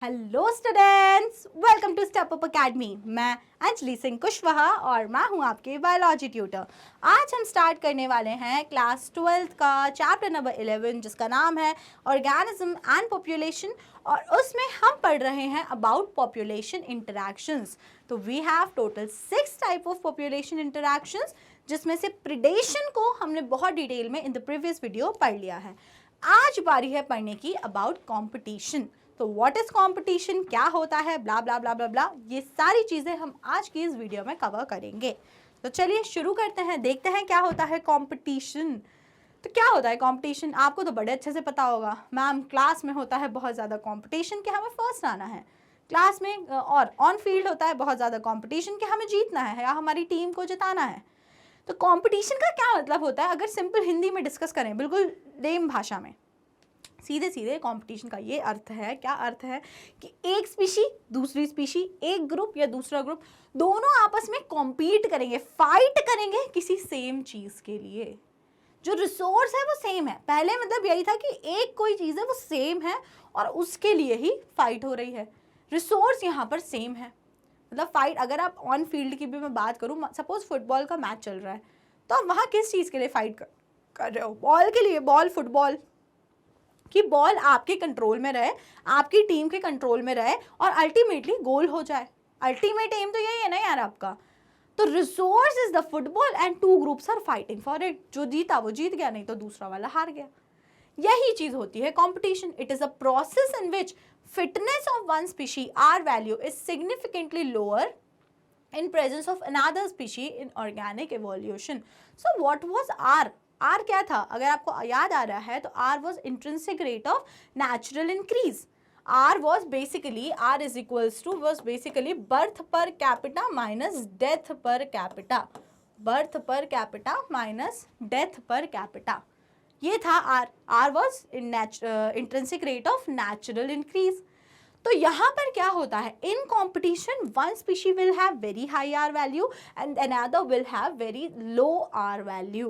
Hello students, welcome to step up academy. मैं अंजलि सिंह कुशवाहा और मैं हूं आपके बायोलॉजी ट्यूटर। आज हम स्टार्ट करने वाले हैं क्लास 12th का चैप्टर नंबर 11 जिसका नाम है ऑर्गेनिज्म एंड पॉपुलेशन, और उसमें हम पढ़ रहे हैं अबाउट पॉपुलेशन इंटरैक्शंस। तो we have total 6 type of population interactions, जिसमें से प्रिडेशन को हमने बहुत डिटेल में इन द प्रीवियस वीडियो पढ़ लिया है। आज बारी है पढ़ने की अबाउट कॉम्पिटिशन। तो व्हाट इज कंपटीशन, क्या होता है, ब्ला ब्ला ब्ला ब्ला ब्ला, ये सारी चीजें हम आज की इस वीडियो में कवर करेंगे। तो चलिए शुरू करते हैं, देखते हैं क्या होता है कंपटीशन। तो क्या होता है कंपटीशन, आपको तो बड़े अच्छे से पता होगा। मैम, क्लास में होता है बहुत ज़्यादा कंपटीशन कि हमें फर्स्ट आना है क्लास में, और ऑन फील्ड होता है बहुत ज़्यादा कंपटीशन कि हमें जीतना है या हमारी टीम को जिताना है। तो कंपटीशन का क्या मतलब होता है, अगर सिंपल हिंदी में डिस्कस करें, बिल्कुल लेम भाषा में, सीधे सीधे कंपटीशन का ये अर्थ है, क्या अर्थ है कि एक स्पीशी दूसरी स्पीशी, एक ग्रुप या दूसरा ग्रुप, दोनों आपस में कॉम्पीट करेंगे, फाइट करेंगे किसी सेम चीज़ के लिए। जो रिसोर्स है वो सेम है, पहले मतलब यही था कि एक कोई चीज़ है वो सेम है और उसके लिए ही फाइट हो रही है। रिसोर्स यहाँ पर सेम है, मतलब फाइट। अगर आप ऑन फील्ड की भी मैं बात करूँ, सपोज फुटबॉल का मैच चल रहा है, तो आप वहाँ किस चीज़ के लिए फाइट कर रहे हो? बॉल के लिए, बॉल, फुटबॉल, कि बॉल आपके कंट्रोल में रहे, आपकी टीम के कंट्रोल में रहे और अल्टीमेटली गोल हो जाए। अल्टीमेट एम तो यही है ना यार आपका। तो resource is the football and two groups are fighting for it. जो जीता वो जीत गया, नहीं तो दूसरा वाला हार गया। यही चीज होती है competition. It is a process in which fitness of one species R value is significantly lower in presence of another species in organic evolution. So what was R? R क्या था? अगर आपको याद आ रहा है तो R was intrinsic rate of natural increase. R was basically, R is equals to, was basically birth per capita minus death per capita. Birth per capita minus death per capita. ये था R. R was in intrinsic rate of natural increase. तो यहाँ पर क्या होता है, in competition one species will have very high R value and another will have very low R value.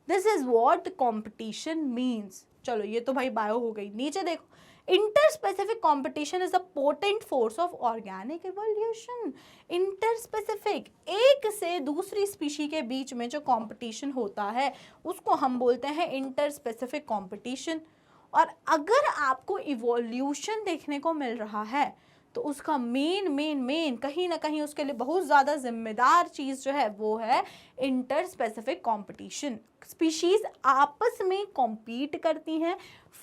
This is what competition means. चलो ये तो भाई बायो हो गई। नीचे देखो, interspecific competition is a potent force of organic evolution. Interspecific, एक से दूसरी स्पीशी के बीच में जो कॉम्पिटिशन होता है उसको हम बोलते हैं इंटर स्पेसिफिक कॉम्पिटिशन। और अगर आपको इवोल्यूशन देखने को मिल रहा है तो उसका मेन कहीं ना कहीं उसके लिए बहुत ज़्यादा जिम्मेदार चीज़ जो है वो है इंटर स्पेसिफिक कॉम्पिटिशन। स्पीशीज आपस में कॉम्पीट करती हैं,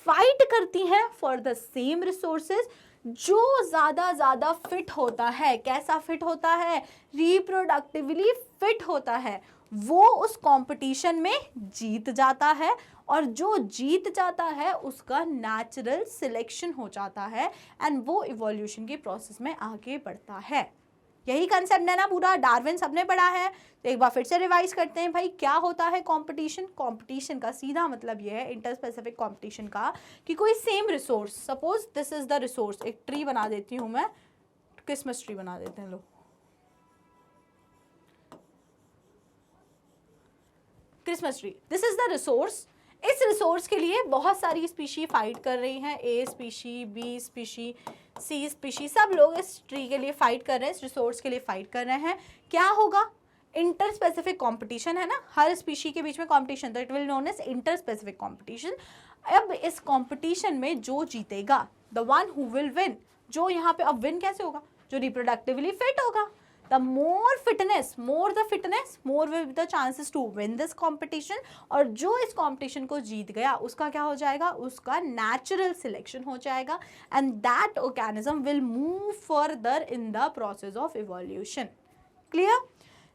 फाइट करती हैं फॉर द सेम रिसोर्सेज। जो ज़्यादा फिट होता है, कैसा फिट होता है, रिप्रोडक्टिवली फिट होता है, वो उस कंपटीशन में जीत जाता है, और जो जीत जाता है उसका नेचुरल सिलेक्शन हो जाता है एंड वो इवोल्यूशन की प्रोसेस में आगे बढ़ता है। यही कंसेप्ट है ना पूरा, डार्विन सबने पढ़ा है। तो एक बार फिर से रिवाइज करते हैं भाई, क्या होता है कंपटीशन। कंपटीशन का सीधा मतलब ये है इंटर स्पेसिफिक कंपटीशन का, कि कोई same resource, suppose this is the resource, एक ट्री बना देती हूँ मैं, क्रिसमस ट्री बना देते हैं लोग, Christmas tree, this is the resource. इस रिसोर्स के लिए बहुत सारी स्पीशी फाइट कर रही हैं, ए स्पीशी, बी स्पीशी, सी स्पीशी, सब लोग इस ट्री के लिए फाइट कर रहे हैं, इस रिसोर्स के लिए फाइट कर रहे हैं। क्या होगा, इंटर स्पेसिफिक कॉम्पिटिशन है ना, हर स्पीशी के बीच में कॉम्पिटिशन, तो it will known as interspecific competition. अब इस कॉम्पिटिशन में जो जीतेगा, the one who will win, जो यहाँ पे अब विन कैसे होगा, जो रिप्रोडक्टिवली फिट होगा। The more fitness, more will be the chances to win this competition। और जो इस competition को जीत गया उसका क्या हो जाएगा, उसका natural selection हो जाएगा, and that organism will move further in the process of evolution. Clear?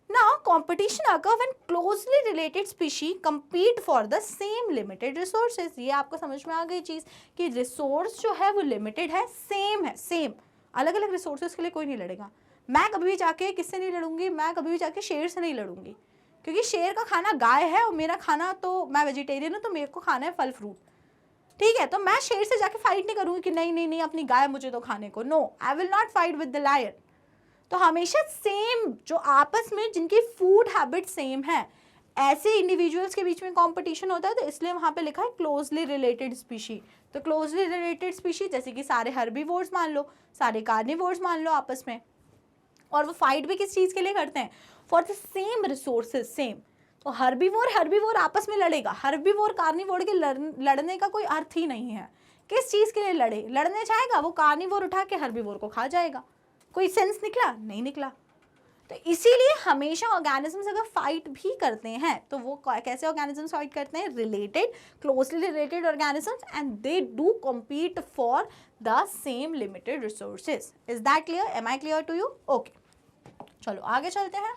Now competition occur when closely related species compete for the same limited resources। ये आपको समझ में आ गई चीज़ कि resource जो है वो limited है, same है, same, अलग अलग resources के लिए कोई नहीं लड़ेगा। मैं कभी भी जाके किससे नहीं लड़ूंगी, मैं कभी भी जाके शेर से नहीं लड़ूंगी, क्योंकि शेर का खाना गाय है और मेरा खाना, तो मैं वेजिटेरियन हूँ तो मेरे को खाना है फल फ्रूट, ठीक है। तो मैं शेर से जाके फाइट नहीं करूंगी कि नहीं अपनी गाय मुझे तो खाने को, no, I will not fight with the lion. तो हमेशा सेम, जो आपस में जिनकी फूड हैबिट सेम है, ऐसे इंडिविजुअल्स के बीच में कंपटीशन होता है, तो इसलिए वहाँ पे लिखा है क्लोजली रिलेटेड स्पीशी। तो क्लोजली रिलेटेड स्पीशी जैसे कि सारे हर्बीवोर्स मान लो, सारे कार्निवोर्स मान लो आपस में, और वो फाइट भी किस चीज़ के लिए करते हैं? For the same resources, same. तो हर्बीवोर आपस में लड़ेगा, हर्बीवोर कार्निवोर के लड़ने का कोई अर्थ ही नहीं है। किस चीज़ के लिए लड़ने चाहेगा? वो कार्निवोर उठा के हर्बीवोर को खा जाएगा। कोई सेंस निकला? नहीं निकला। तो इसीलिए हमेशा ऑर्गेनिजम्स अगर फाइट भी करते हैं तो वो कैसे ऑर्गेनिजम्स फाइट करते हैं? Related, closely related organisms, and they do compete for the same limited resources. Is that clear? Am I clear to you? Okay, चलो आगे चलते हैं।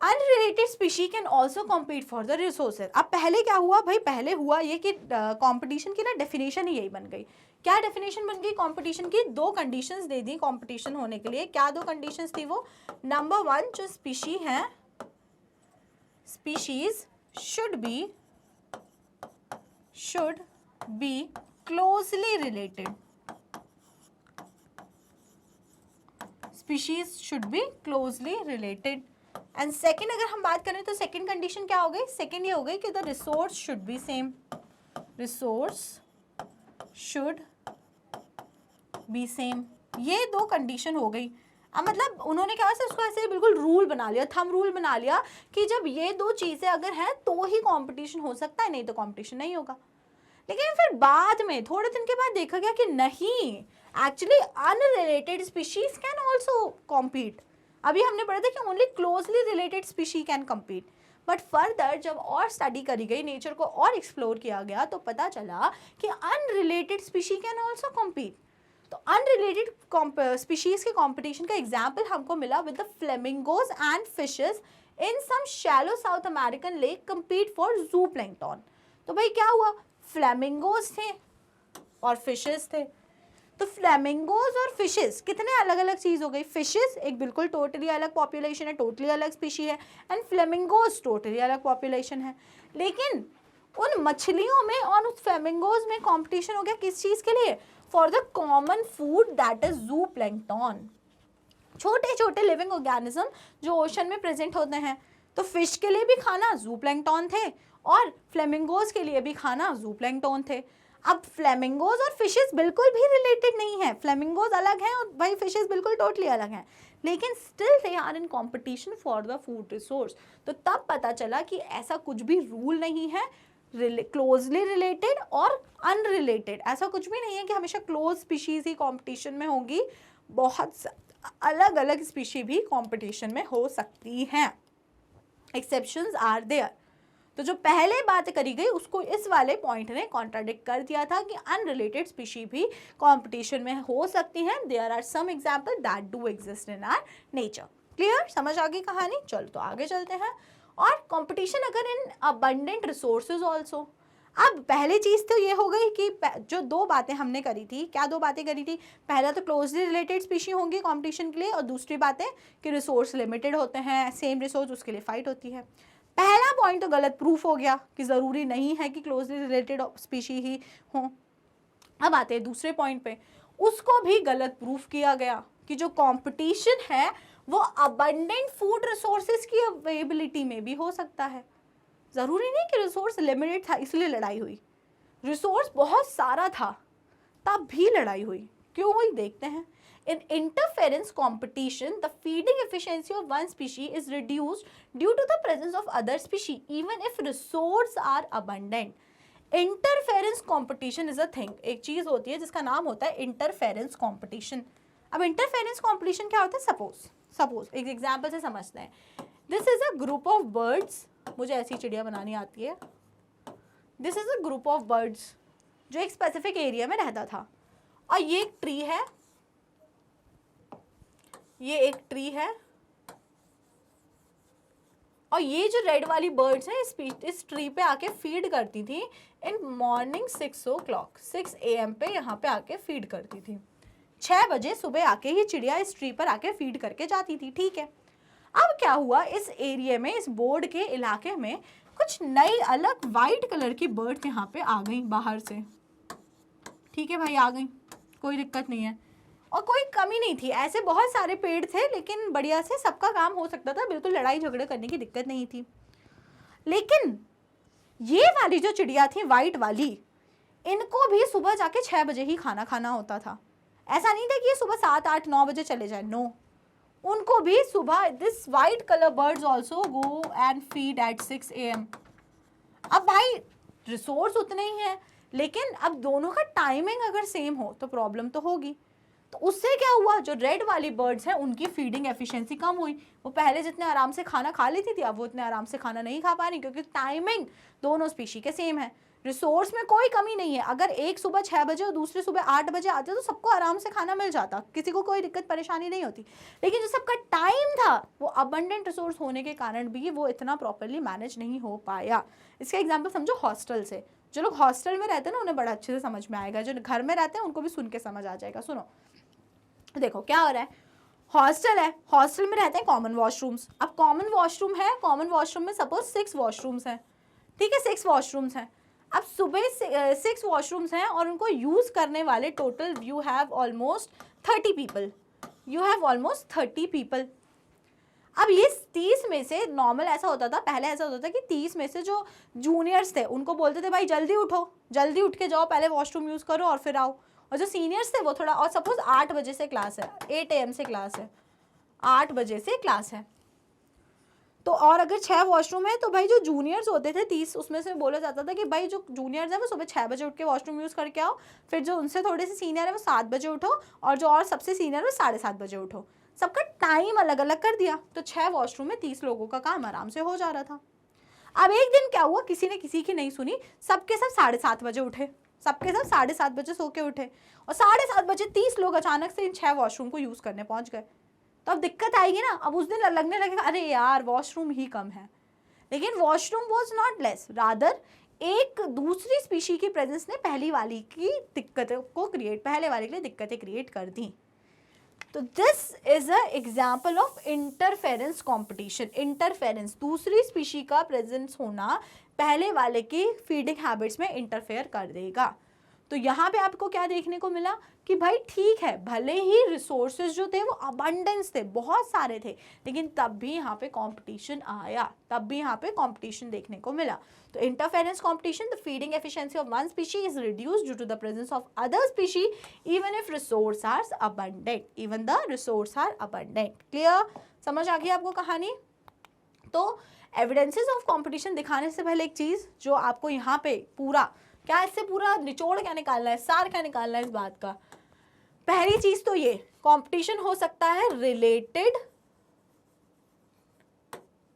Unrelated species can also compete for the resources. अब पहले क्या हुआ भाई? पहले हुआ ये कि कंपटीशन की ना डेफिनेशन ही यही बन गई। क्या डेफिनेशन बन गई कंपटीशन की? दो कंडीशंस दे दी कंपटीशन होने के लिए। क्या दो कंडीशंस थी वो? नंबर वन, जो स्पीशी है, species should be closely related, species should be closely related. And second अगर हम बात करें तो सेकेंड कंडीशन क्या हो गई? सेकेंड ये हो गई कि the resource should be same, resource should be same. ये दो कंडीशन हो गई। अब मतलब उन्होंने क्या है उसको ऐसे बिल्कुल रूल बना लिया, थंब रूल बना लिया कि जब ये दो चीजें अगर हैं तो ही कंपटीशन हो सकता है, नहीं तो कंपटीशन नहीं होगा। लेकिन फिर बाद में थोड़े दिन के बाद देखा गया कि नहीं, actually unrelated species can also compete. अभी हमने पढ़ा था कि only closely related species can compete, but further जब और स्टडी करी गई, नेचर को और एक्सप्लोर किया गया, तो पता चला कि unrelated species can also compete. तो अनरिलेटेड स्पीशीज के कंपटीशन का एग्जाम्पल हमको मिला with the flamingos and fishes in some shallow South American lake compete for zooplankton. तो भाई क्या हुआ? फ्लेमिंगोज थे और फिशेस थे। तो फ्लेमिंगोज और फिशेस कितने अलग अलग चीज हो गई? फिशेस एक बिल्कुल टोटली अलग पॉपुलेशन है, टोटली अलग स्पीशी है, एंड फ्लेमिंगोज टोटली अलग पॉपुलेशन है। लेकिन उन मछलियों में और उस फ्लेमिंगोज में कंपटीशन हो गया किस चीज के लिए? For the common food that is जू प्लैंक्टन, छोटे छोटे लिविंग ऑर्गेनिज्म जो ओशन में प्रेजेंट होते हैं। तो फिश के लिए भी खाना जू प्लैंक्टन थे और फ्लेमिंगोज के लिए भी खाना जू प्लैंक्टन थे। अब फ्लेमिंगोज और फिशेस बिल्कुल भी रिलेटेड नहीं है, फ्लेमिंगोज अलग हैं और भाई फिशेस बिल्कुल टोटली अलग हैं, लेकिन still they are in competition for the food resource. तो तब पता चला कि ऐसा कुछ भी रूल नहीं है क्लोजली रिलेटेड और अनरिलेटेड, ऐसा कुछ भी नहीं है कि हमेशा क्लोज स्पीशीज ही कंपटीशन में होंगी, बहुत अलग अलग स्पीशी भी कंपटीशन में हो सकती हैं, एक्सेप्शंस आर देयर। तो जो पहले बात करी गई उसको इस वाले पॉइंट ने कॉन्ट्राडिक्ट कर दिया था कि अनरिलेटेड स्पीशी भी कंपटीशन में हो सकती हैं। There are some example that do exist in our nature. Clear? समझ आ गई कहानी? चलो तो आगे चलते हैं। और कंपटीशन अगर इन अबंडेंट रिसोर्सेज ऑल्सो। अब पहली चीज तो ये हो गई कि जो दो बातें हमने करी थी, क्या दो बातें करी थी? पहला तो क्लोजली रिलेटेड स्पीशी होंगी कंपटीशन के लिए, और दूसरी बातें कि रिसोर्स लिमिटेड होते हैं, सेम रिसोर्स, उसके लिए फाइट होती है। पहला पॉइंट तो गलत प्रूफ हो गया कि ज़रूरी नहीं है कि क्लोजली रिलेटेड स्पीशी ही हो। अब आते हैं दूसरे पॉइंट पे, उसको भी गलत प्रूफ किया गया कि जो कंपटीशन है वो अबंडेंट फूड रिसोर्सेज की अवेलेबिलिटी में भी हो सकता है। ज़रूरी नहीं कि रिसोर्स लिमिटेड था इसलिए लड़ाई हुई, रिसोर्स बहुत सारा था तब भी लड़ाई हुई। क्यों हुई देखते हैं। In interference competition, the feeding efficiency of one species is reduced due to the presence of other species, even if resources are abundant. Interference competition is a thing. एक चीज होती है जिसका नाम होता है interference competition. अब interference competition क्या होता है? Suppose एक एग्जाम्पल से समझते हैं। This is a group of birds. मुझे ऐसी चिड़िया बनानी आती है। This is a group of birds जो एक स्पेसिफिक एरिया में रहता था, और ये एक ट्री है, ये एक ट्री है, और ये जो रेड वाली बर्ड्स हैं इस ट्री पे आके फीड करती थी इन मॉर्निंग 6 o'clock 6 AM पे यहाँ पे आके फीड करती थी। 6 बजे सुबह आके ये चिड़िया इस ट्री पर आके फीड करके जाती थी। ठीक है, अब क्या हुआ, इस एरिया में, इस बोर्ड के इलाके में कुछ नई अलग वाइट कलर की बर्ड्स यहाँ पे आ गई बाहर से। ठीक है भाई, आ गई, कोई दिक्कत नहीं है। और कोई कमी नहीं थी, ऐसे बहुत सारे पेड़ थे लेकिन बढ़िया से सबका काम हो सकता था, बिल्कुल लड़ाई झगड़े करने की दिक्कत नहीं थी। लेकिन ये वाली जो चिड़िया थी वाइट वाली, इनको भी सुबह जाके 6 बजे ही खाना खाना होता था। ऐसा नहीं था कि ये सुबह 7, 8, 9 बजे चले जाए, नो, उनको भी सुबह, this white colour birds also go and feed at 6 AM। अब भाई रिसोर्स उतने ही हैं, लेकिन अब दोनों का टाइमिंग अगर सेम हो तो प्रॉब्लम तो होगी। तो उससे क्या हुआ, जो रेड वाली बर्ड्स हैं उनकी फीडिंग एफिशिएंसी कम हुई। वो पहले जितने आराम से खाना खा लेती थी, अब वो इतने आराम से खाना नहीं खा पा रही, क्योंकि टाइमिंग दोनों स्पीशी के सेम है। रिसोर्स में कोई कमी नहीं है, अगर एक सुबह 6 बजे और दूसरे सुबह 8 बजे आते तो सबको आराम से खाना मिल जाता, किसी को कोई दिक्कत परेशानी नहीं होती। लेकिन जो सबका टाइम था वो अबंडेंट रिसोर्स होने के कारण भी वो इतना प्रॉपरली मैनेज नहीं हो पाया। इसका एग्जाम्पल समझो हॉस्टल से। जो लोग हॉस्टल में रहते हैं ना उन्हें बड़ा अच्छे से समझ में आएगा, जो घर में रहते हैं उनको भी सुन के समझ आ जाएगा। सुनो, देखो क्या हो रहा है, हॉस्टल है, हॉस्टल में रहते हैं कॉमन वॉशरूम्स। अब कॉमन वॉशरूम है, कॉमन वॉशरूम में सपोज 6 वॉशरूम्स हैं, ठीक है, 6 वॉशरूम्स हैं। अब सुबह 6 वॉशरूम्स हैं और उनको यूज करने वाले total you have almost 30 people, you have almost 30 people. अब ये 30 में से नॉर्मल ऐसा होता था, पहले ऐसा होता था कि 30 में से जो जूनियर्स थे उनको बोलते थे भाई जल्दी उठो, जल्दी उठ के जाओ, पहले वॉशरूम यूज करो और फिर आओ। और जो सीनियर्स थे वो थोड़ा, और सपोज 8 बजे से क्लास है, 8 AM से क्लास है, 8 बजे से क्लास है, तो और अगर 6 वॉशरूम है तो भाई जो जूनियर्स होते थे 30, उसमें से बोला जाता था कि भाई जो जूनियर्स है वो सुबह 6 बजे उठ के वॉशरूम यूज़ करके आओ, फिर जो उनसे थोड़े से सीनियर है वो 7 बजे उठो, और जो और सबसे सीनियर है वो 7:30 बजे उठो। सबका टाइम अलग अलग कर दिया, तो 6 वॉशरूम में 30 लोगों का काम आराम से हो जा रहा था। अब एक दिन क्या हुआ, किसी ने किसी की नहीं सुनी, सबके सब 7:30 बजे उठे, सबके सब 7:30 बजे सो के उठे, और 7:30 बजे 30 लोग अचानक से इन 6 वॉशरूम को यूज़ करने पहुंच गए। तो अब दिक्कत आएगी ना, अब उस दिन लगने लगेगा अरे यार वॉशरूम ही कम है। लेकिन washroom was not less, rather एक दूसरी स्पीशी की प्रेजेंस ने पहले वाले के लिए दिक्कतें क्रिएट कर दी। तो this is a example of interference competition. Interference, दूसरी स्पीशी का प्रेजेंस होना पहले वाले की फीडिंग हैबिट्स में इंटरफेयर कर देगा। तो यहाँ पे आपको क्या देखने को मिला कि भाई ठीक है, भले ही रिसोर्सेज जो थे वो अबंडेंस थे, बहुत सारे थे, लेकिन तब भी यहाँ पे कंपटीशन आया, तब भी यहाँ पे कंपटीशन देखने को मिला। तो interference competition, the feeding efficiency of one species is reduced due to the presence of other species even if resource are abundant, even the resource are abundant. Clear, समझ आ गई आपको कहानी? तो एविडेंसेस ऑफ कंपटीशन दिखाने से पहले एक चीज जो आपको यहाँ पे पूरा क्या, इससे पूरा निचोड़ क्या निकालना है, सार क्या निकालना है इस बात का। पहली चीज तो ये, कंपटीशन हो सकता है रिलेटेड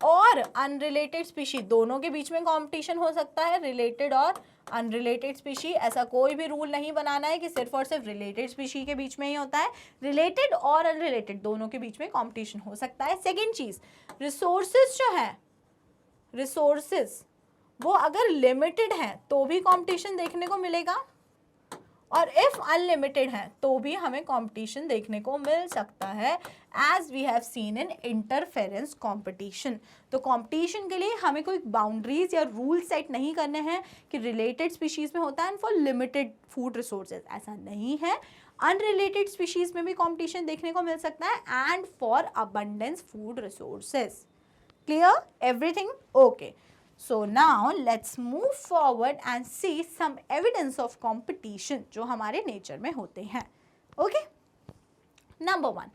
और अनरिलेटेड स्पीशी, दोनों के बीच में कंपटीशन हो सकता है, रिलेटेड और अनरिलेटेड स्पीशी। ऐसा कोई भी रूल नहीं बनाना है कि सिर्फ और सिर्फ रिलेटेड स्पीशी के बीच में ही होता है, रिलेटेड और अनरिलेटेड दोनों के बीच में कंपटीशन हो सकता है। सेकेंड चीज, रिसोर्सेज जो है, रिसोर्सेज वो अगर लिमिटेड हैं तो भी कंपटीशन देखने को मिलेगा, और इफ अनलिमिटेड है तो भी हमें कंपटीशन देखने को मिल सकता है, as we have seen in interference competition. तो कंपटीशन के लिए हमें कोई बाउंड्रीज या रूल सेट नहीं करने हैं कि रिलेटेड स्पीशीज में होता है and for limited food resources, ऐसा नहीं है। अनरिलेटेड स्पीशीज में भी कंपटीशन देखने को मिल सकता है and for abundance food resources. Clear, everything okay? So now let's move forward and see some evidence of competition जो हमारे नेचर में होते हैं। Okay? Number 1,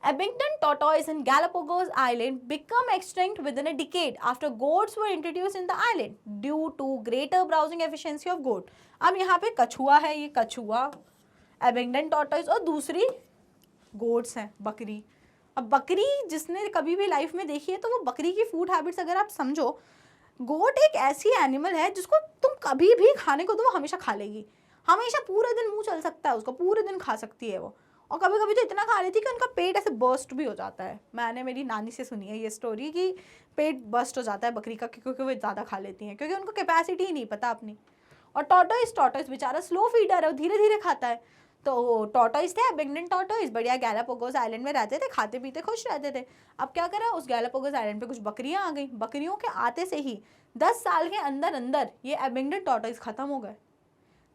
Abingdon tortoise in Galapagos Island become extinct within a decade after goats were introduced in the island due to greater browsing efficiency of goat। अब यहाँ पे कछुआ है, ये कछुआ, Abingdon tortoise, और दूसरी गोट्स हैं, बकरी। अब बकरी जिसने कभी भी लाइफ में देखी है तो वो बकरी की फूड हैबिट्स अगर आप समझो, गोट एक ऐसी एनिमल है जिसको तुम कभी भी खाने को दो वो हमेशा खा लेगी, हमेशा पूरे दिन मुंह चल सकता है उसका, पूरे दिन खा सकती है वो, और कभी कभी तो इतना खा लेती है कि उनका पेट ऐसे बर्स्ट भी हो जाता है। मैंने मेरी नानी से सुनी है ये स्टोरी कि पेट बर्स्ट हो जाता है बकरी का क्योंकि वो ज़्यादा खा लेती हैं, क्योंकि उनको कैपेसिटी ही नहीं पता अपनी। और टॉर्टोइस बेचारा स्लो फीडर है, वो धीरे धीरे खाता है। तो टॉर्टोइस थे, अबिंगडन टॉर्टोइस, बढ़िया गैलापागोस आइलैंड में रहते थे, खाते पीते खुश रहते थे। अब क्या करा, उस गैलापागोस आइलैंड पे कुछ बकरियां आ गई, बकरियों के आते से ही 10 साल के अंदर अंदर ये अबिंगडन टॉर्टोइस खत्म हो गए।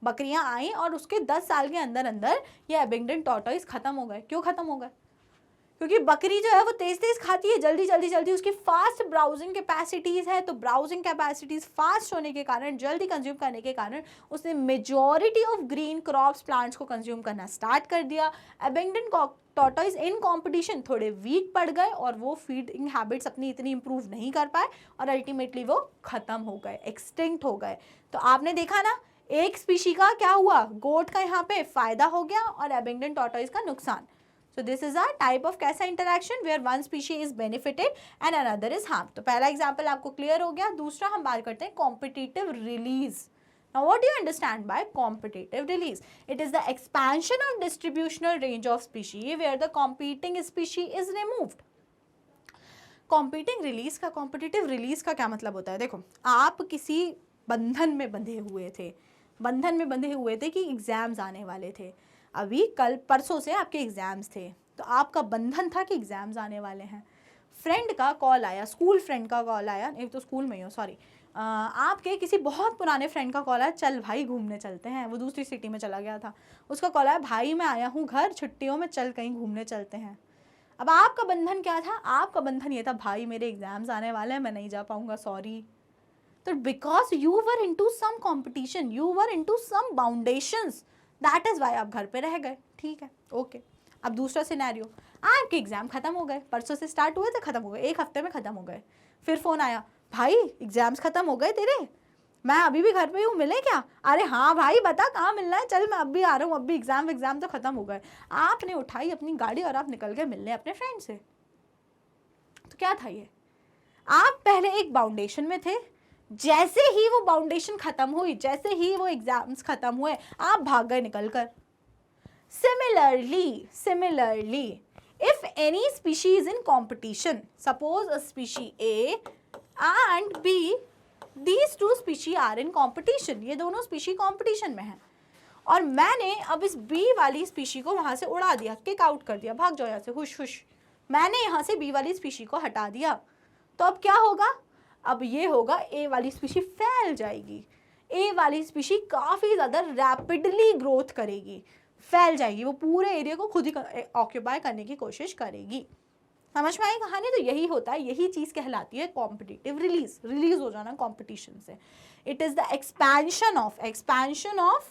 बकरियां आई और उसके 10 साल के अंदर अंदर ये एबिंगडन टॉर्टोइस खत्म हो गए। क्यों खत्म हो गए? क्योंकि बकरी जो है वो तेज तेज खाती है, जल्दी जल्दी जल्दी, उसकी फास्ट ब्राउजिंग कैपेसिटीज है, तो ब्राउजिंग कैपेसिटीज फास्ट होने के कारण, जल्दी कंज्यूम करने के कारण उसने majority of green crops plants को कंज्यूम करना स्टार्ट कर दिया। एबिंगडन टॉर्टोइस इन कॉम्पिटिशन थोड़े वीक पड़ गए और वो फीडिंग हैबिट्स अपनी इतनी इंप्रूव नहीं कर पाए और अल्टीमेटली वो खत्म हो गए, एक्सटिंक्ट हो गए। तो आपने देखा ना, एक स्पीशी का क्या हुआ, गोट का यहाँ पे फायदा हो गया और एबिंगडन टॉर्टोइस का नुकसान। So this is a type of कैसा interaction where one species is benefited and another is harmed. तो पहला एग्जाम्पल आपको क्लियर हो गया। दूसरा हम बात करते हैं competitive release. Now what do you understand by competitive release? It is the expansion of distributional range of species where the competing species is removed. Competing release का, competitive release का क्या मतलब होता है? देखो, आप किसी बंधन में बंधे हुए थे, बंधन में बंधे हुए थे कि एग्जाम्स आने वाले थे, अभी कल परसों से आपके एग्ज़ाम्स थे, तो आपका बंधन था कि एग्ज़ाम्स आने वाले हैं। फ्रेंड का कॉल आया, स्कूल फ्रेंड का कॉल आया, एक तो स्कूल में ही हो, सॉरी, आपके किसी बहुत पुराने फ्रेंड का कॉल आया, चल भाई घूमने चलते हैं, वो दूसरी सिटी में चला गया था, उसका कॉल आया, भाई मैं आया हूँ घर छुट्टियों में, चल कहीं घूमने चलते हैं। अब आपका बंधन क्या था? आपका बंधन ये था, भाई मेरे एग्ज़ाम्स आने वाले हैं, मैं नहीं जा पाऊँगा, सॉरी। तो because you were into some competition, you were into some boundations, that is why आप घर पे रह गए, ठीक है, ओके। अब दूसरा सिनेरियो, आपके एग्ज़ाम खत्म हो गए, परसों से स्टार्ट हुए थे, खत्म हो गए, एक हफ्ते में खत्म हो गए। फिर फ़ोन आया, भाई एग्ज़ाम्स खत्म हो गए तेरे, मैं अभी भी घर पे हूँ, मिले क्या? अरे हाँ भाई बता कहाँ मिलना है, चल मैं अब भी आ रहा हूँ, अब भी एग्ज़ाम तो खत्म हो गए। आपने उठाई अपनी गाड़ी और आप निकल गए मिलने अपने फ्रेंड से। तो क्या था ये? आप पहले एक बाउंडेशन में थे, जैसे ही वो बाउंडेशन खत्म हुई, जैसे ही वो एग्जाम्स खत्म हुए, आप भाग गए निकल कर। Similarly if any species in competition, suppose a species A and B, these two species are in competition, ये दोनों species competition में हैं, और मैंने अब इस B वाली species को वहाँ से उड़ा दिया, किक आउट कर दिया, भाग जाओ यहाँ से, हुश हुश, मैंने यहाँ से B वाली species को हटा दिया। तो अब क्या होगा? अब ये होगा, ए वाली स्पीशीज फैल जाएगी, ए वाली स्पीशीज काफ़ी ज़्यादा रैपिडली ग्रोथ करेगी, फैल जाएगी, वो पूरे एरिया को खुद ही ऑक्यूपाई करने की कोशिश करेगी। समझ में आई कहानी? तो यही होता है, यही चीज़ कहलाती है कॉम्पिटिटिव रिलीज, रिलीज हो जाना कॉम्पिटिशन से। It is the expansion of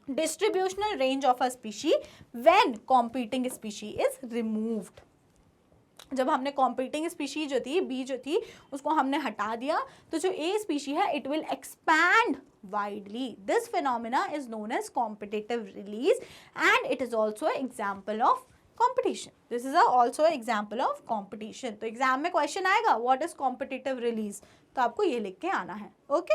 distributional range of a species when competing species is removed. जब हमने कॉम्पीटिंग स्पीशी जो थी, बी जो थी, उसको हमने हटा दिया, तो जो ए स्पीशी है it will expand widely. This phenomena is known as competitive release and it is also example of competition. This is also example of competition. तो एग्जाम में क्वेश्चन आएगा व्हाट इज कॉम्पिटिटिव रिलीज, तो आपको ये लिख के आना है, ओके।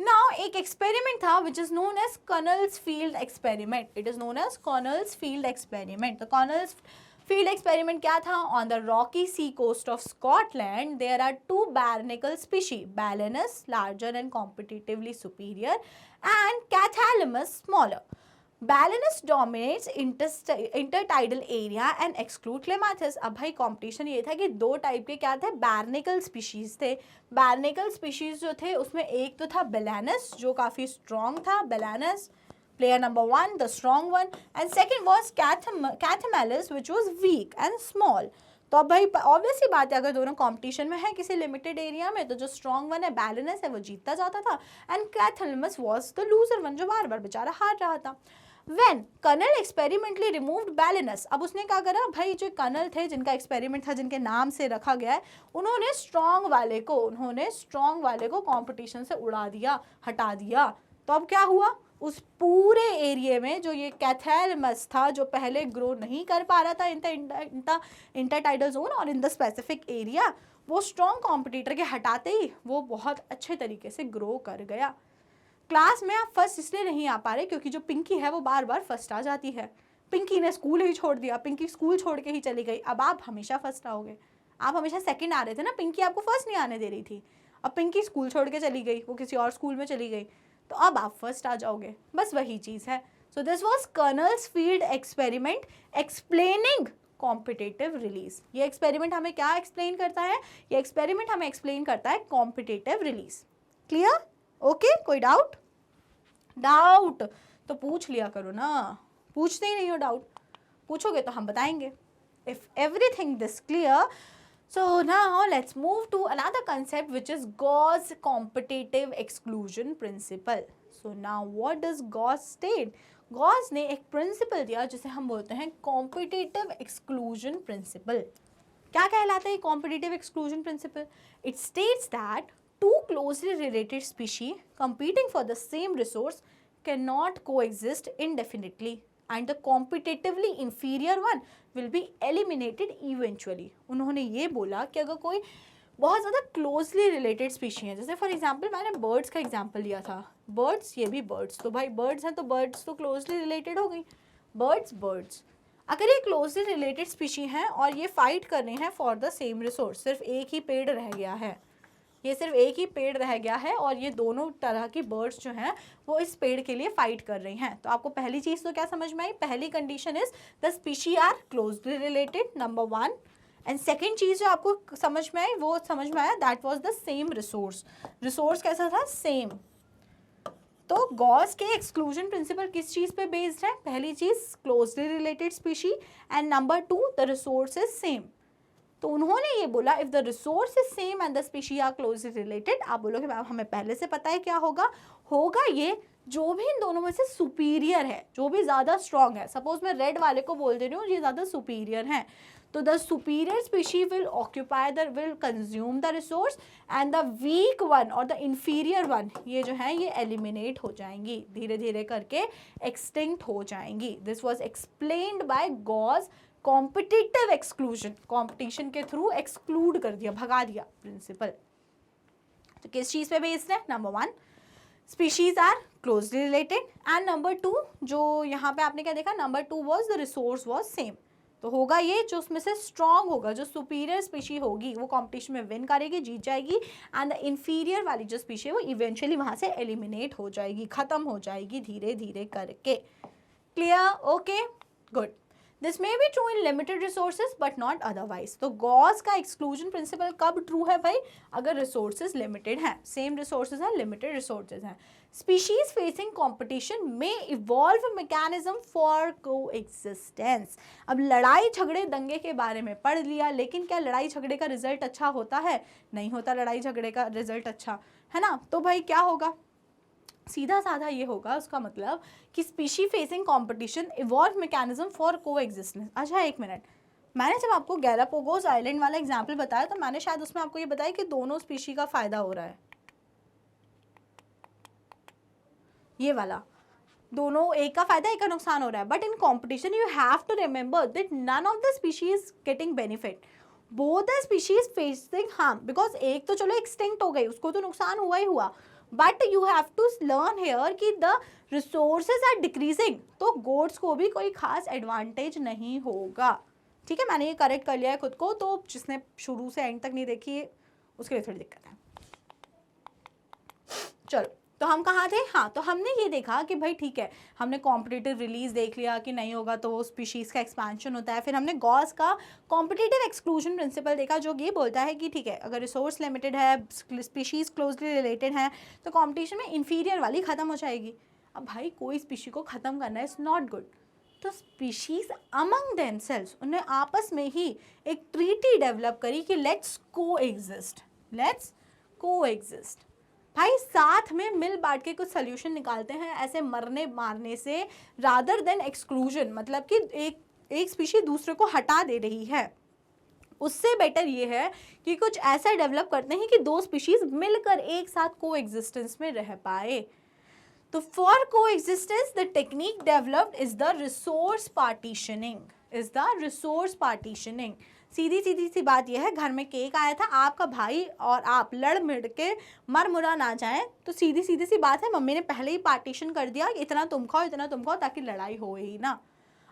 नाउ एक एक्सपेरिमेंट था which is known as Connell's field experiment. It is known as Connell's field experiment. तो कर्नल्स फील्ड एक्सपेरिमेंट क्या था? On the rocky sea coast of Scotland there are two barnacle species, Balanus larger and competitively superior and Cathalymus smaller. Balanus dominates intertidal area and exclude Clematis. अब भाई competition ये था कि दो type के क्या थे? barnacle species थे। barnacle species जो थे उसमें एक तो था Balanus जो काफ़ी strong था, Balanus player number 1, the strong one, and second was Cathamalus which was weak and small. तो अब भाई ऑब्वियस ही बात है, अगर दोनों कंपटीशन में है किसी लिमिटेड एरिया में, तो जो स्ट्रॉन्ग वन है बैलेनस है वो जीतता जाता था, एंड कैथलमस वाज द लूजर वन जो बार बार बेचारा हार रहा था। When Connell experimentally removed Balanus, अब उसने क्या करा भाई, जो कर्नल थे जिनका एक्सपेरिमेंट था, जिनके नाम से रखा गया है, उन्होंने स्ट्रॉन्ग वाले को कंपटीशन से उड़ा दिया, हटा दिया। तो अब क्या हुआ? उस पूरे एरिया में जो ये कैथैलमस था, जो पहले ग्रो नहीं कर पा रहा था इंटरटाइडल जोन और इन द स्पेसिफिक एरिया, वो स्ट्रॉन्ग कॉम्पिटिटर के हटाते ही वो बहुत अच्छे तरीके से ग्रो कर गया। क्लास में आप फर्स्ट इसलिए नहीं आ पा रहे क्योंकि जो पिंकी है वो बार बार फर्स्ट आ जाती है। पिंकी ने स्कूल ही छोड़ दिया, पिंकी स्कूल छोड़ के ही चली गई, अब आप हमेशा फर्स्ट आओगे। आप हमेशा सेकंड आ रहे थे ना, पिंकी आपको फर्स्ट नहीं आने दे रही थी, अब पिंकी स्कूल छोड़ के चली गई, वो किसी और स्कूल में चली गई, तो अब आप फर्स्ट आ जाओगे, बस वही चीज़ है। So this was colonel's field experiment explaining competitive release. ये एक्सपेरिमेंट हमें क्या एक्सप्लेन करता है? ये एक्सपेरिमेंट हमें एक्सप्लेन करता है कॉम्पिटिटिव रिलीज। क्लियर? ओके, कोई डाउट? डाउट तो पूछ लिया करो ना, पूछते ही नहीं हो डाउट, पूछोगे तो हम बताएंगे। If everything this clear, so now let's move to another concept which is Gauss competitive exclusion principle. So now what does Gauss state? Gauss ने एक प्रिंसिपल दिया जिसे हम बोलते हैं कॉम्पिटिटिव एक्सक्लूजन प्रिंसिपल। क्या कहलाता है competitive exclusion principle? It states that two closely related species competing for the same resource cannot coexist indefinitely and the competitively inferior one will be eliminated eventually. उन्होंने ये बोला कि अगर कोई बहुत ज़्यादा क्लोजली रिलेटेड स्पीशी है, जैसे फॉर एग्जांपल मैंने बर्ड्स का एग्जांपल लिया था, बर्ड्स, ये भी बर्ड्स, तो भाई बर्ड्स हैं तो बर्ड्स तो क्लोजली रिलेटेड हो गई, बर्ड्स। अगर ये क्लोजली रिलेटेड स्पीशी हैं और ये फाइट कर रहे हैं फॉर द सेम रिसोर्स, सिर्फ एक ही पेड़ रह गया है, ये सिर्फ एक ही पेड़ रह गया है और ये दोनों तरह की बर्ड्स जो हैं वो इस पेड़ के लिए फाइट कर रही हैं, तो आपको पहली चीज़ तो क्या समझ में आई? पहली condition is the species are closely related, number 1। And second चीज़ जो आपको समझ में आई वो समझ में आया, that was the same resource. Resource कैसा था? सेम। तो गॉस के एक्सक्लूजन प्रिंसिपल किस चीज़ पे बेस्ड है? पहली चीज़ closely related species and number 2 the resource is same. तो उन्होंने ये बोला if the resource is same and the species are closely related, आप बोलोगे मैम हमें पहले से पता है क्या होगा? होगा ये जो भी इन दोनों में से सुपीरियर है, जो भी ज़्यादा स्ट्रॉन्ग है, सपोज मैं रेड वाले को बोल दे रही हूँ ये ज़्यादा सुपीरियर है, तो the superior species will occupy the will consume the resource and the weak one और द इंफीरियर वन ये जो है ये एलिमिनेट हो जाएंगी, धीरे धीरे करके एक्सटिंक्ट हो जाएंगी। This was explained bye Gauss competitive exclusion, competition के थ्रू एक्सक्लूड कर दिया, भगा दिया प्रिंसिपल। तो किस चीज़ पे बेस्ड है? Number 1 species are closely related and number 2 जो यहाँ पे आपने क्या देखा, number 2 was the resource was same. तो होगा ये जो उसमें से स्ट्रॉन्ग होगा, जो सुपीरियर स्पीशी होगी वो कॉम्पिटिशन में विन करेगी, जीत जाएगी, एंड द इन्फीरियर वाली जो स्पीशी है वो इवेंचुअली वहाँ से एलिमिनेट हो जाएगी, खत्म हो जाएगी धीरे धीरे करके। Clear? Okay, good. This may be true in limited resources but not otherwise. तो गॉस का एक्सक्लूजन प्रिंसिपल कब ट्रू है भाई? अगर रिसोर्सेज लिमिटेड हैं, सेम रिसोर्सेज हैं, लिमिटेड रिसोर्सेज हैं। स्पीशीज फेसिंग कॉम्पिटिशन में इवॉल्व मैकेनिज्म फॉर को एग्जिस्टेंस। अब लड़ाई झगड़े दंगे के बारे में पढ़ लिया, लेकिन क्या लड़ाई झगड़े का रिजल्ट अच्छा होता है? नहीं होता लड़ाई झगड़े का रिजल्ट अच्छा, है ना? तो भाई क्या होगा? सीधा साधा ये होगा उसका मतलब कि species facing competition evolve mechanism for को एग्जिस्टेंस। अच्छा एक मिनट, मैंने जब आपको गैलापागोस आइलैंड वाला एग्जाम्पल बताया तो मैंने शायद उसमें आपको ये बताया कि दोनों स्पीशी का फायदा हो रहा है, ये वाला दोनों, एक का फायदा एक का नुकसान हो रहा है। But in competition you have to remember that none of the species getting benefit, both the species facing harm, because एक तो चलो एक्सटिंक्ट हो गई, उसको तो नुकसान हुआ ही हुआ, but you have to learn here कि द रिसोर्सेज आर डिक्रीजिंग, तो गोड्स को भी कोई खास एडवांटेज नहीं होगा। ठीक है, मैंने ये करेक्ट कर लिया है खुद को, तो जिसने शुरू से एंड तक नहीं देखी उसके लिए थोड़ी दिक्कत है। चलो तो हम कहाँ थे? हाँ, तो हमने ये देखा कि भाई ठीक है, हमने कॉम्पिटिटिव रिलीज देख लिया कि नहीं होगा तो वो स्पीशीज़ का एक्सपेंशन होता है। फिर हमने गॉस का कॉम्पिटिटिव एक्सक्लूजन प्रिंसिपल देखा जो ये बोलता है कि ठीक है अगर रिसोर्स लिमिटेड है, स्पीशीज़ क्लोजली रिलेटेड हैं, तो कॉम्पिटिशन में इन्फीरियर वाली ख़त्म हो जाएगी। अब भाई कोई स्पीशी को ख़त्म करना इज़ नॉट गुड, तो स्पीशीज़ अमंग देमसेल्व्स उन्हें आपस में ही एक ट्रीटी डेवलप करी कि लेट्स को एग्जिस्ट भाई, साथ में मिल बांट के कुछ सोल्यूशन निकालते हैं, ऐसे मरने मारने से, रादर देन एक्सक्लूजन, मतलब कि एक स्पीशी दूसरे को हटा दे रही है, उससे बेटर ये है कि कुछ ऐसा डेवलप करते हैं कि दो स्पीशीज मिलकर एक साथ को एग्जिस्टेंस में रह पाए। तो for coexistence the technique developed is the resource partitioning. सीधी सी बात यह है, घर में केक आया था, आपका भाई और आप लड़ मिड़ के मर मुरा ना जाएं, तो सीधी सी बात है, मम्मी ने पहले ही पार्टीशन कर दिया, इतना तुम खाओ इतना तुम खाओ, ताकि लड़ाई हो ही ना।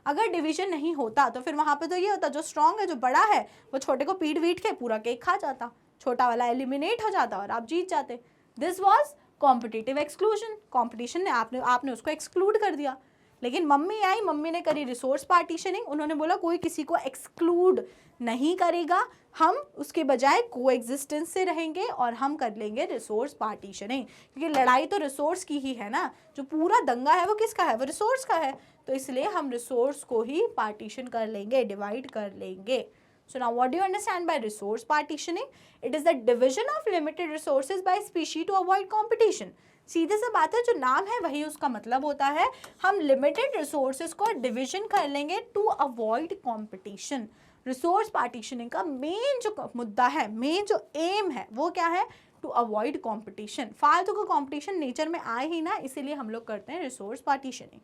अगर डिवीजन नहीं होता तो फिर वहाँ पे तो ये होता, जो स्ट्रांग है, जो बड़ा है, वो छोटे को पीट वीट के पूरा केक खा जाता, छोटा वाला एलिमिनेट हो जाता और आप जीत जाते। This was competitive exclusion, competition ने आपने उसको एक्सक्लूड कर दिया। लेकिन मम्मी आई, मम्मी ने करी रिसोर्स पार्टीशनिंग, उन्होंने बोला कोई किसी को एक्सक्लूड नहीं करेगा, हम उसके बजाय कोएग्जिस्टेंस से रहेंगे और हम कर लेंगे रिसोर्स पार्टीशनिंग, क्योंकि लड़ाई तो रिसोर्स की ही है ना, जो पूरा दंगा है वो किसका है, वो रिसोर्स का है, तो इसलिए हम रिसोर्स को ही पार्टीशन कर लेंगे, डिवाइड कर लेंगे. So now what do you understand by resource partitioning? It is the division of limited resources by species to avoid competition. सीधे से बात है, जो नाम है वही उसका मतलब होता है, हम लिमिटेड रिसोर्सेज को डिविजन कर लेंगे to avoid competition. Resource partitioning का मेन जो मुद्दा है, मेन जो एम है वो क्या है, टू अवॉइड कंपटीशन. फालतू का कंपटीशन नेचर में आए ही ना, इसीलिए हम लोग करते हैं resource partitioning.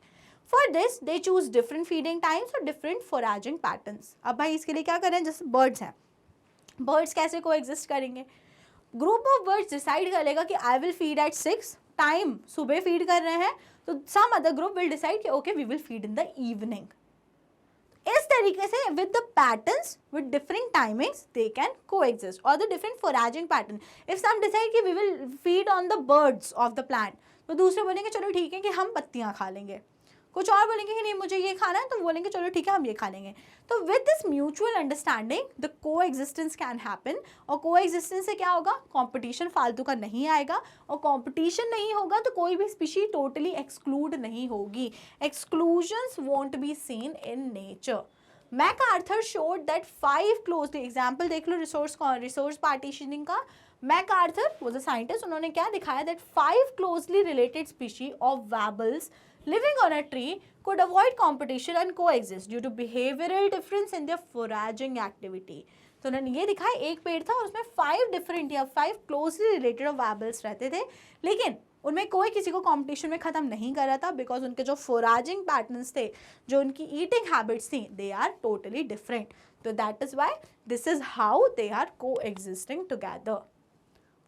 For this, they choose different feeding times और different foraging patterns. अब भाई इसके लिए क्या करें, जैसे birds हैं, birds कैसे coexist करेंगे, group of birds decide कर लेगा कि I will feed at 6, time सुबह feed कर रहे हैं, तो some other group will decide कि okay we will feed in the evening. इस तरीके से with the patterns with different timings they can coexist, or the different foraging pattern. If some decide कि we will feed on the birds of the plant, तो दूसरे बोलेंगे चलो ठीक है कि हम पत्तियाँ खा लेंगे, कुछ और बोलेंगे कि नहीं मुझे ये खाना है, तो बोलेंगे चलो ठीक है हम ये खा लेंगे. तो with this mutual understanding the coexistence can happen, और कोएग्जिस्टेंस से क्या होगा, कंपटीशन फालतू का नहीं आएगा, और कंपटीशन नहीं होगा तो कोई भी स्पीशी टोटली एक्सक्लूड नहीं होगी. Exclusions won't be seen in nature. MacArthur showed that 5 closely, example देख लो रिसोर्स पार्टीशनिंग का. मैकआर्थर वाज अ साइंटिस्ट, उन्होंने क्या दिखाया, that 5 closely related species of warblers living on a tree could avoid competition and coexist due to behavioral difference in their foraging activity. तो उन्होंने ये दिखाया, एक पेड़ था और उसमें 5 डिफरेंट या 5 क्लोजली रिलेटेड वैबल्स रहते थे, लेकिन उनमें कोई किसी को कंपटीशन में ख़त्म नहीं कर रहा था, बिकॉज उनके जो फोराजिंग पैटर्न्स थे, जो उनकी ईटिंग हैबिट्स थी, दे आर टोटली डिफरेंट. तो that is why this is how they are coexisting together.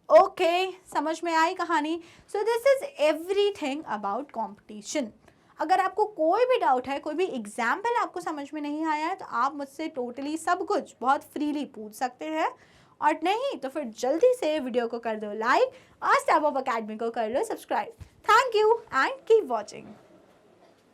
Okay, समझ में आई कहानी. So this is everything about competition. अगर आपको कोई भी डाउट है, कोई भी एग्जाम्पल आपको समझ में नहीं आया है, तो आप मुझसे टोटली सब कुछ बहुत फ्रीली पूछ सकते हैं, और नहीं तो फिर जल्दी से वीडियो को कर दो लाइक और स्टेप अप अकेडमी को कर लो subscribe. Thank you and keep watching.